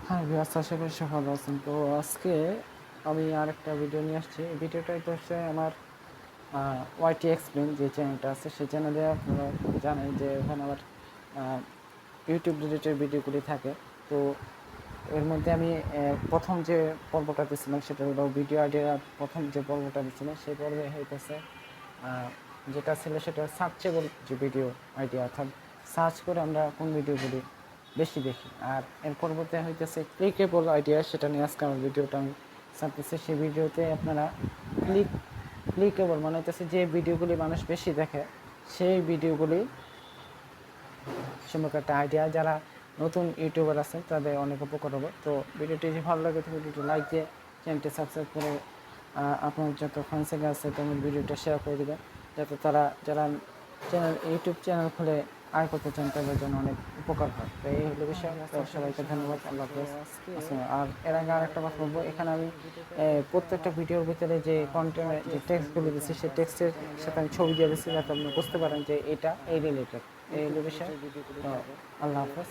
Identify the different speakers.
Speaker 1: হ্যাঁ ভিউয়ার্স, আশা করি সবাই ভালো আছেন। তো আজকে আমি আরেকটা ভিডিও নিয়ে আসছি। এই ভিডিওটা হচ্ছে আমার ওয়াইটি এক্সপ্লেন যে চ্যানেলটা আছে, সেই চ্যানেলে আপনারা জানেন যে ওখানে আমার ইউটিউব রিলেটেড ভিডিওগুলি থাকে। তো এর মধ্যে আমি প্রথম যে পর্বটা দিয়েছিলাম সেটা হলো ভিডিও আইডিয়া। প্রথম যে পর্বটা দিয়েছিলাম সেই পর্বে হইতেছে যেটা ছিল সেটা সার্চেবল যে ভিডিও আইডিয়া, অর্থাৎ সার্চ করে আমরা কোন ভিডিওগুলি বেশি দেখি। আর এর পরবর্তী হইতেছে ক্লিকেবল আইডিয়া, সেটা নিয়ে আজকে আমার ভিডিওটা আমি ছাড়তেছি। সেই ভিডিওতে আপনারা ক্লিকেবল মানে হইতেছে যে ভিডিওগুলি মানুষ বেশি দেখে সেই ভিডিওগুলি সম্পর্কে একটা আইডিয়া, যারা নতুন ইউটিউবার আছেন তাদের অনেক উপকার হবে। তো ভিডিওটি যদি ভালো লাগে তো ভিডিওটি লাইক দিয়ে চ্যানেলটি সাবস্ক্রাইব করে আপনার যত ফ্রেন্ডসের আছে তেমন ভিডিওটা শেয়ার করে দেবেন, যাতে তারা যারা ইউটিউব চ্যানেল খুলে আয় করতে চান তাদের জন্য অনেক উপকার হয়। তো এই হলো বিষয়। তো সবাইকে ধন্যবাদ, আল্লাহ হাফেজ। আর এর আগে আরেকটা কথা বলবো, এখানে আমি প্রত্যেকটা ভিডিওর ভিতরে যে কন্টেন্টের যে টেক্সটগুলো দিচ্ছি সেই টেক্সটের সাথে আমি ছবি দিয়ে দিচ্ছি, যাতে আপনি বুঝতে পারেন যে এটা এই রিলেটেড। এই হলো বিষয়। তো আল্লাহ হাফেজ।